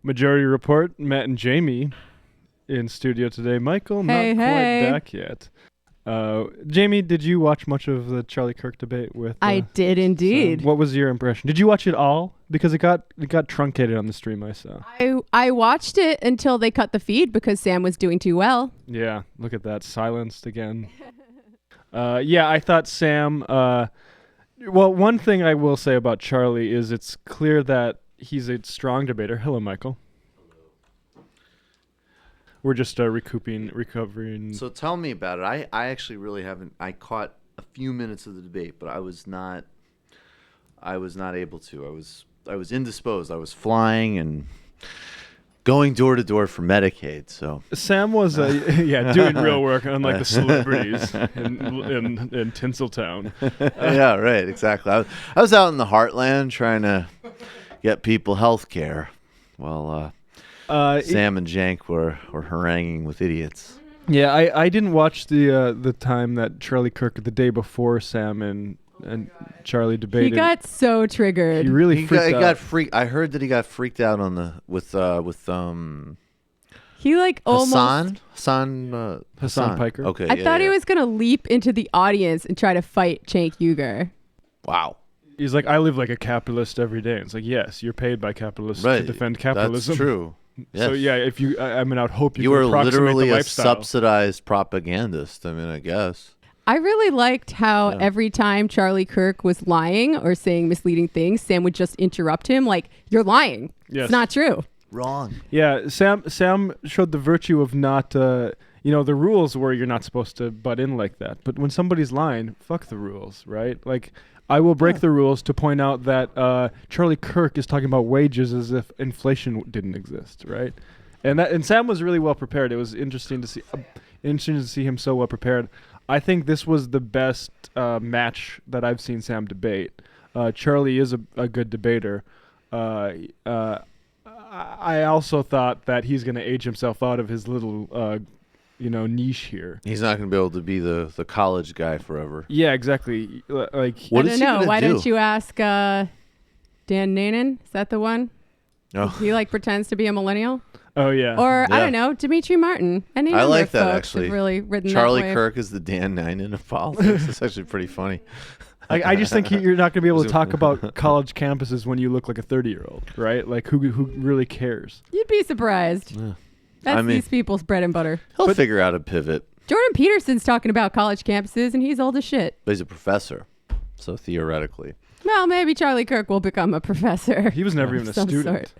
Majority Report, Matt and Jamie in studio today. Michael, Hey, not hey. quite back yet. Jamie, did you watch much of the Charlie Kirk debate with I did indeed. Sam? What was your impression? Did you watch it all? Because it got truncated on the stream I saw. I watched it until they cut the feed because Sam was doing too well. Yeah, look at that. Silenced again. Yeah, I thought Sam... well, one thing I will say about Charlie is it's clear that he's a strong debater. Hello, Michael. We're just recovering. So tell me about it. I actually really haven't. I caught a few minutes of the debate, but I was not able to. I was indisposed. I was flying and going door to door for Medicaid. So Sam was doing real work, unlike the celebrities in Tinseltown. yeah, right, exactly. I was out in the heartland trying to get people health care. Well, Sam and Jank were haranguing with idiots. Yeah, I didn't watch the time that Charlie Kirk, the day before Sam and Charlie debated. He got so triggered. He really freaked out. I heard that he got freaked out on with he like almost Hassan Piker. Okay, I thought he was gonna leap into the audience and try to fight Cenk Uygur. Wow. He's like, I live like a capitalist every day. It's like, yes, you're paid by capitalists to defend capitalism. That's true. Yes. So yeah, if you, I mean, I'd hope you were approximate literally the a lifestyle. subsidized propagandist. I mean, I guess. I really liked how every time Charlie Kirk was lying or saying misleading things, Sam would just interrupt him like, "You're lying. Yes. It's not true." Wrong. Yeah, Sam showed the virtue of not, the rules were you're not supposed to butt in like that. But when somebody's lying, fuck the rules, right? Like, I will break the rules to point out that Charlie Kirk is talking about wages as if inflation didn't exist, right? And Sam was really well prepared. It was interesting to see him so well prepared. I think this was the best match that I've seen Sam debate. Charlie is a good debater. I also thought that he's going to age himself out of his little, niche here. He's not going to be able to be the college guy forever. Yeah, exactly. Like, what I is don't he know. gonna Why do? don't you ask Dan Nanan? Is that the one? Oh. He like pretends to be a millennial. oh yeah. Or I Yeah. don't know, Dimitri Martin. Any I other like that folks actually. have really written Charlie that way. Kirk is the Dan Ninen of politics. It's actually pretty funny. I just think you're not going to be able to talk about college campuses when you look like a 30-year-old, right? Like, who really cares? You'd be surprised. Yeah. That's these people's bread and butter. He'll figure out a pivot. Jordan Peterson's talking about college campuses, and he's old as shit. But he's a professor, so theoretically. Well, maybe Charlie Kirk will become a professor. He was never even a some student. sort.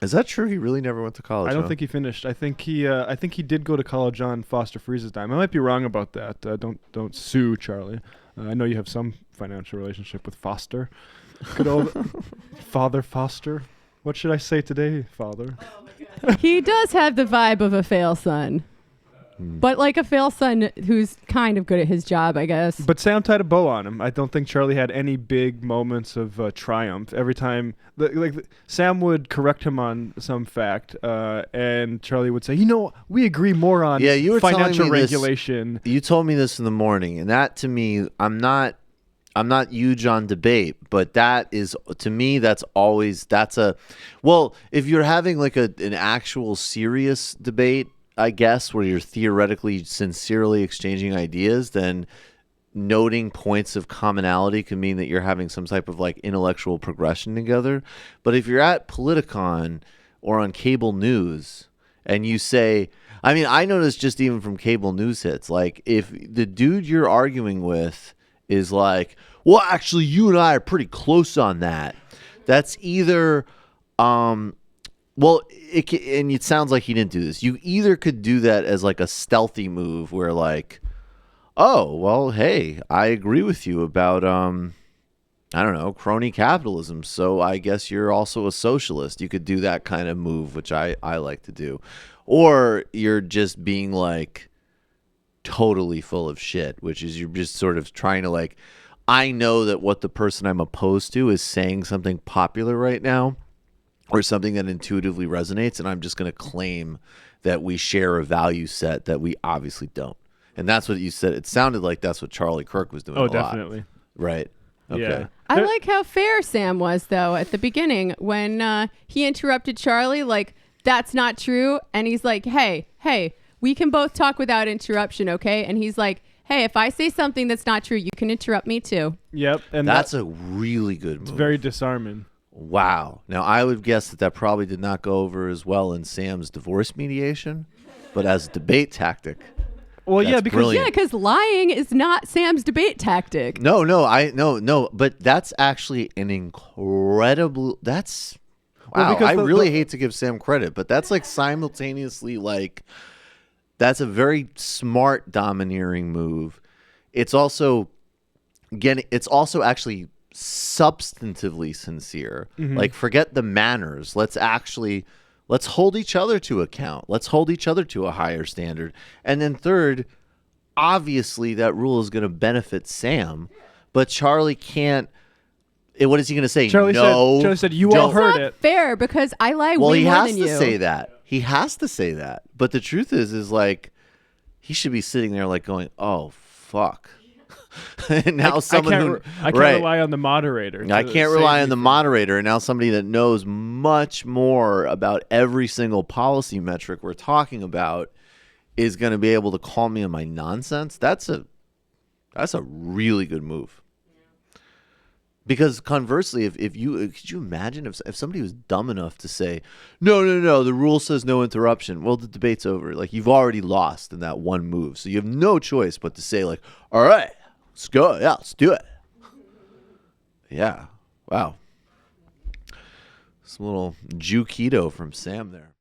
Is that true? He really never went to college. I don't think he finished. I think he did go to college on Foster Freeze's dime. I might be wrong about that. Don't sue Charlie. I know you have some financial relationship with Foster. Good old Father Foster. What should I say today, Father? He does have the vibe of a fail son. But like a fail son who's kind of good at his job, I guess. But Sam tied a bow on him. I don't think Charlie had any big moments of triumph. Every time, Sam would correct him on some fact, and Charlie would say, we agree more on you were financial telling me regulation. You told me this in the morning, and that to me, I'm not huge on debate, but that is, to me, if you're having like an actual serious debate, I guess, where you're theoretically sincerely exchanging ideas, then noting points of commonality can mean that you're having some type of like intellectual progression together. But if you're at Politicon or on cable news and you say, I noticed just even from cable news hits, like if the dude you're arguing with is like, well, actually, you and I are pretty close on that. That's either, and it sounds like he didn't do this. You either could do that as like a stealthy move where like, oh, well, hey, I agree with you about, crony capitalism. So I guess you're also a socialist. You could do that kind of move, which I like to do. Or you're just being like totally full of shit, which is you're just sort of trying to like, I know that what the person I'm opposed to is saying something popular right now or something that intuitively resonates, and I'm just going to claim that we share a value set that we obviously don't. And that's what you said. It sounded like that's what Charlie Kirk was doing. Oh, a definitely. lot. Right. Okay. Yeah. I like how fair Sam was, though, at the beginning when he interrupted Charlie. Like, that's not true. And he's like, hey, we can both talk without interruption, okay? And he's like, hey, if I say something that's not true, you can interrupt me too. Yep. And that's a really good move. It's very disarming. Wow. Now, I would guess that probably did not go over as well in Sam's divorce mediation, but as a debate tactic. Well, yeah, because lying is not Sam's debate tactic. No, but that's actually an incredible. That's wow. I really hate to give Sam credit, but that's like simultaneously like that's a very smart domineering move. It's also actually substantively sincere. Like, forget the manners. Let's hold each other to account. Let's hold each other to a higher standard. And then third, obviously that rule is going to benefit Sam, but Charlie can't. What is he going to say? Charlie said, you all heard it. Fair, because I lie way more than you. Well, he has to say that. He has to say that. But the truth is like, he should be sitting there like going, oh, fuck. And now I can't rely on the moderator. I can't rely on the moderator. And now somebody that knows much more about every single policy metric we're talking about is going to be able to call me on my nonsense. That's a really good move. Because conversely, could you imagine if somebody was dumb enough to say, no, the rule says no interruption. Well, the debate's over. Like, you've already lost in that one move. So you have no choice but to say, like, all right, let's go. Yeah, let's do it. Yeah. Wow. Some little Jew keto from Sam there.